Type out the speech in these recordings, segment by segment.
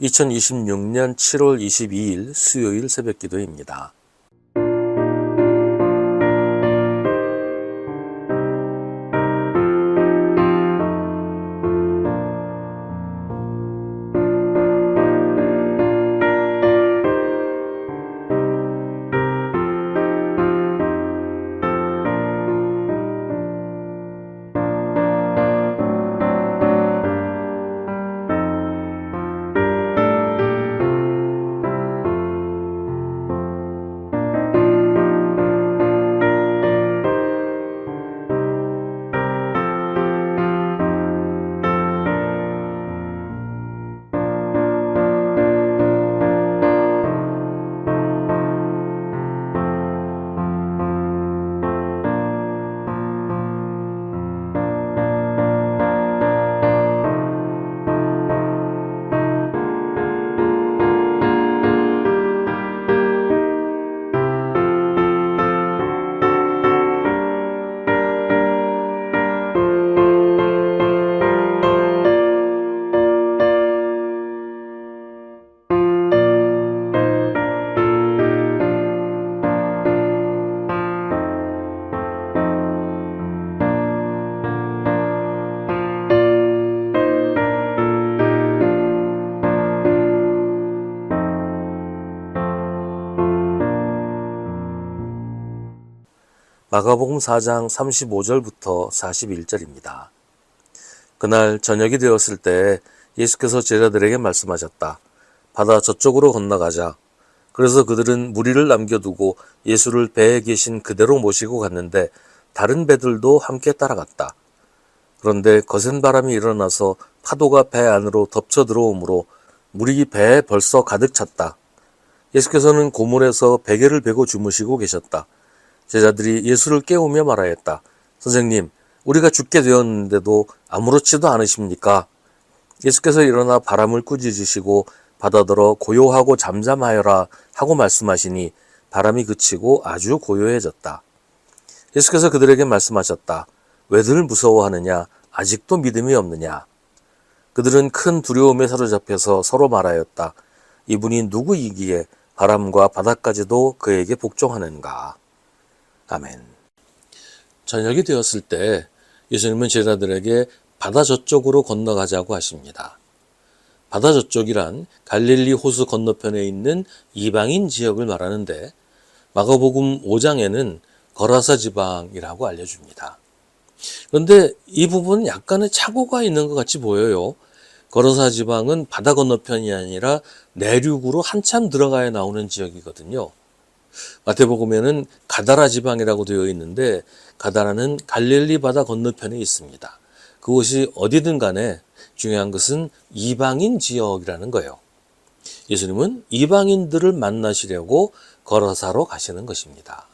2026년 7월 22일 수요일 새벽 기도입니다. 마가복음 4장 35절부터 41절입니다. 그날 저녁이 되었을 때 예수께서 제자들에게 말씀하셨다. 바다 저쪽으로 건너가자. 그래서 그들은 무리를 남겨두고 예수를 배에 계신 그대로 모시고 갔는데 다른 배들도 함께 따라갔다. 그런데 거센 바람이 일어나서 파도가 배 안으로 덮쳐 들어오므로 물이 배에 벌써 가득 찼다. 예수께서는 고물에서 베개를 베고 주무시고 계셨다. 제자들이 예수를 깨우며 말하였다. 선생님, 우리가 죽게 되었는데도 아무렇지도 않으십니까? 예수께서 일어나 바람을 꾸짖으시고 바다더러 고요하고 잠잠하여라 하고 말씀하시니 바람이 그치고 아주 고요해졌다. 예수께서 그들에게 말씀하셨다. 왜들 무서워하느냐? 아직도 믿음이 없느냐? 그들은 큰 두려움에 사로잡혀서 서로 말하였다. 이분이 누구이기에 바람과 바다까지도 그에게 복종하는가? 아멘. 저녁이 되었을 때 예수님은 제자들에게 바다 저쪽으로 건너가자고 하십니다. 바다 저쪽이란 갈릴리 호수 건너편에 있는 이방인 지역을 말하는데 마가복음 5장에는 거라사 지방이라고 알려줍니다. 그런데 이 부분은 약간의 착오가 있는 것 같이 보여요. 거라사 지방은 바다 건너편이 아니라 내륙으로 한참 들어가야 나오는 지역이거든요. 마태복음에는 가다라 지방이라고 되어 있는데 가다라는 갈릴리 바다 건너편에 있습니다. 그곳이 어디든 간에 중요한 것은 이방인 지역이라는 거예요. 예수님은 이방인들을 만나시려고 거라사로 가시는 것입니다.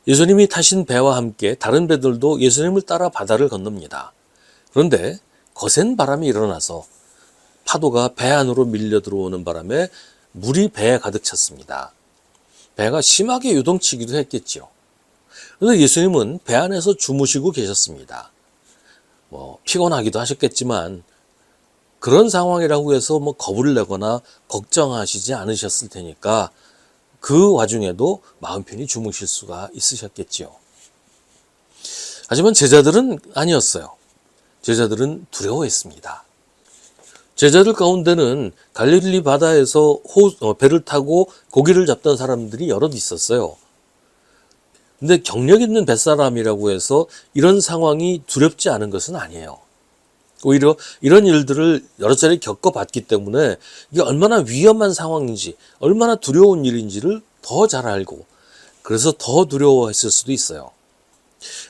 예수님이 타신 배와 함께 다른 배들도 예수님을 따라 바다를 건넙니다. 그런데 거센 바람이 일어나서 파도가 배 안으로 밀려 들어오는 바람에 물이 배에 가득 찼습니다. 배가 심하게 요동치기도 했겠죠. 그런데 예수님은 배 안에서 주무시고 계셨습니다. 피곤하기도 하셨겠지만 그런 상황이라고 해서 겁을 내거나 걱정하시지 않으셨을 테니까 그 와중에도 마음 편히 주무실 수가 있으셨겠지요. 하지만 제자들은 아니었어요. 제자들은 두려워했습니다. 제자들 가운데는 갈릴리 바다에서 배를 타고 고기를 잡던 사람들이 여럿 있었어요. 근데 경력 있는 뱃사람이라고 해서 이런 상황이 두렵지 않은 것은 아니에요. 오히려 이런 일들을 여러 차례 겪어봤기 때문에 이게 얼마나 위험한 상황인지, 얼마나 두려운 일인지를 더 잘 알고 그래서 더 두려워했을 수도 있어요.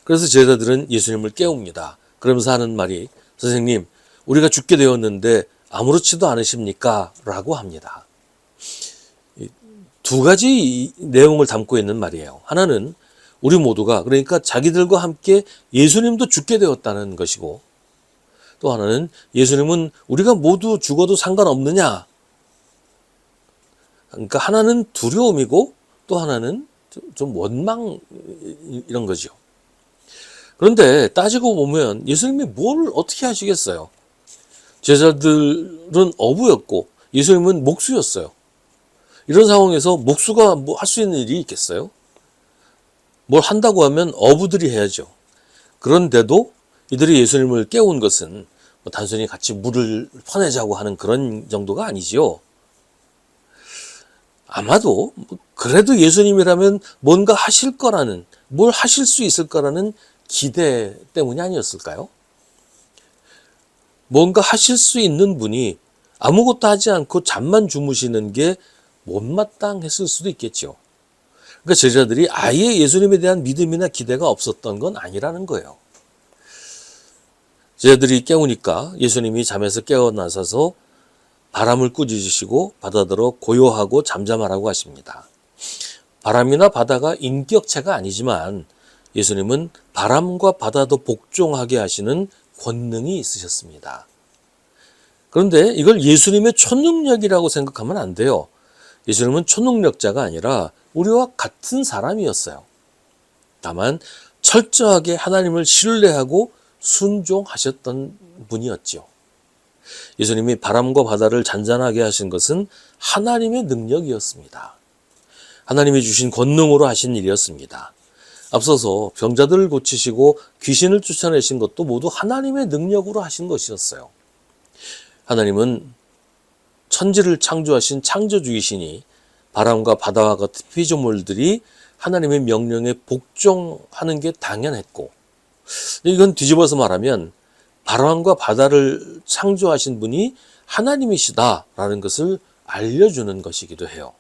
그래서 제자들은 예수님을 깨웁니다. 그러면서 하는 말이 선생님, 우리가 죽게 되었는데 아무렇지도 않으십니까? 라고 합니다. 두 가지 내용을 담고 있는 말이에요. 하나는 우리 모두가 그러니까 자기들과 함께 예수님도 죽게 되었다는 것이고 또 하나는 예수님은 우리가 모두 죽어도 상관없느냐. 그러니까 하나는 두려움이고 또 하나는 좀 원망 이런 거죠. 그런데 따지고 보면 예수님이 뭘 어떻게 하시겠어요? 제자들은 어부였고 예수님은 목수였어요. 이런 상황에서 목수가 뭐 할 수 있는 일이 있겠어요? 뭘 한다고 하면 어부들이 해야죠. 그런데도 이들이 예수님을 깨운 것은 뭐 단순히 같이 물을 퍼내자고 하는 그런 정도가 아니지요. 아마도 그래도 예수님이라면 뭔가 하실 거라는, 뭘 하실 수 있을 거라는 기대 때문이 아니었을까요? 뭔가 하실 수 있는 분이 아무것도 하지 않고 잠만 주무시는 게 못마땅했을 수도 있겠죠. 그러니까 제자들이 아예 예수님에 대한 믿음이나 기대가 없었던 건 아니라는 거예요. 제자들이 깨우니까 예수님이 잠에서 깨어나셔서 바람을 꾸짖으시고 바다더러 고요하고 잠잠하라고 하십니다. 바람이나 바다가 인격체가 아니지만 예수님은 바람과 바다도 복종하게 하시는 권능이 있으셨습니다. 그런데 이걸 예수님의 초능력이라고 생각하면 안 돼요. 예수님은 초능력자가 아니라 우리와 같은 사람이었어요. 다만 철저하게 하나님을 신뢰하고 순종하셨던 분이었죠. 예수님이 바람과 바다를 잔잔하게 하신 것은 하나님의 능력이었습니다. 하나님이 주신 권능으로 하신 일이었습니다. 앞서서 병자들을 고치시고 귀신을 쫓아내신 것도 모두 하나님의 능력으로 하신 것이었어요. 하나님은 천지를 창조하신 창조주이시니 바람과 바다와 같은 피조물들이 하나님의 명령에 복종하는 게 당연했고, 이건 뒤집어서 말하면 바람과 바다를 창조하신 분이 하나님이시다라는 것을 알려주는 것이기도 해요.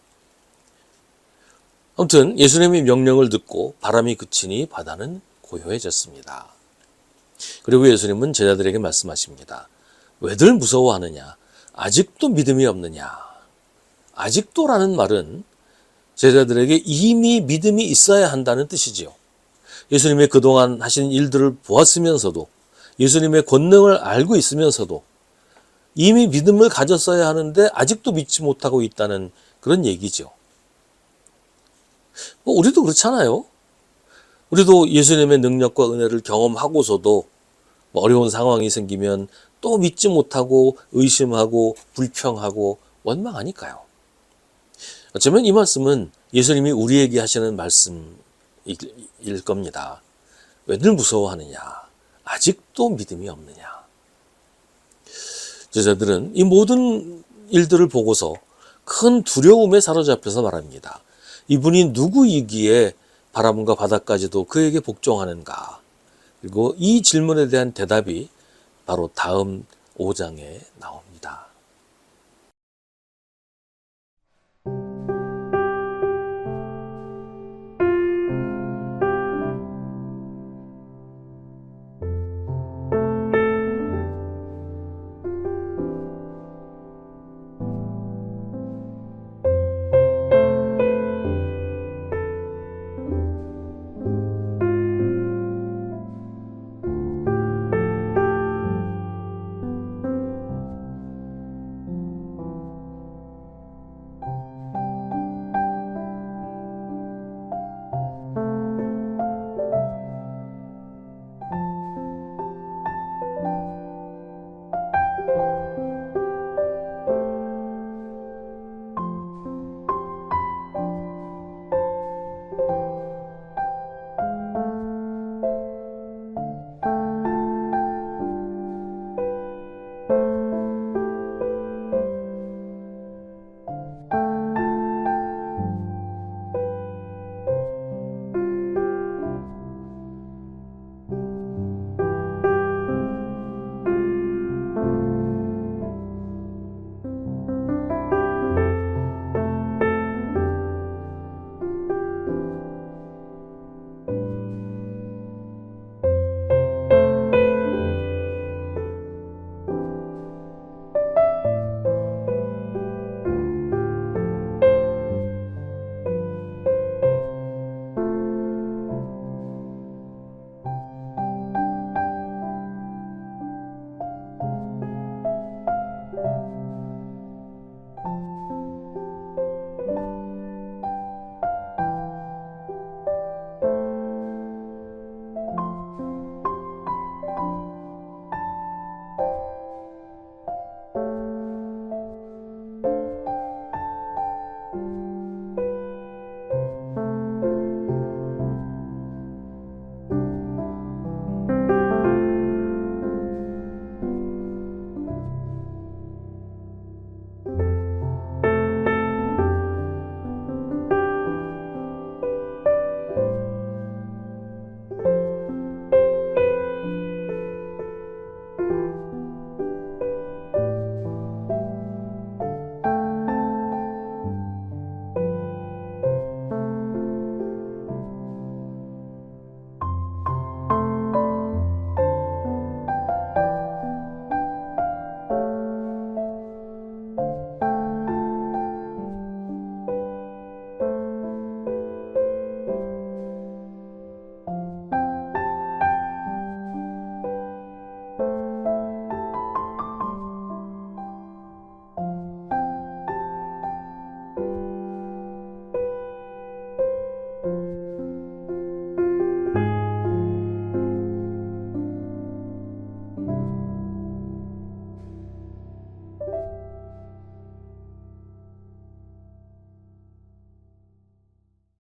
아무튼 예수님의 명령을 듣고 바람이 그치니 바다는 고요해졌습니다. 그리고 예수님은 제자들에게 말씀하십니다. 왜들 무서워하느냐? 아직도 믿음이 없느냐? 아직도라는 말은 제자들에게 이미 믿음이 있어야 한다는 뜻이지요. 예수님의 그동안 하신 일들을 보았으면서도, 예수님의 권능을 알고 있으면서도 이미 믿음을 가졌어야 하는데 아직도 믿지 못하고 있다는 그런 얘기죠. 우리도 그렇잖아요. 우리도 예수님의 능력과 은혜를 경험하고서도 어려운 상황이 생기면 또 믿지 못하고 의심하고 불평하고 원망하니까요. 어쩌면 이 말씀은 예수님이 우리에게 하시는 말씀일 겁니다. 왜들 무서워하느냐? 아직도 믿음이 없느냐? 제자들은 이 모든 일들을 보고서 큰 두려움에 사로잡혀서 말합니다. 이분이 누구이기에 바람과 바다까지도 그에게 복종하는가? 그리고 이 질문에 대한 대답이 바로 다음 5장에 나옵니다.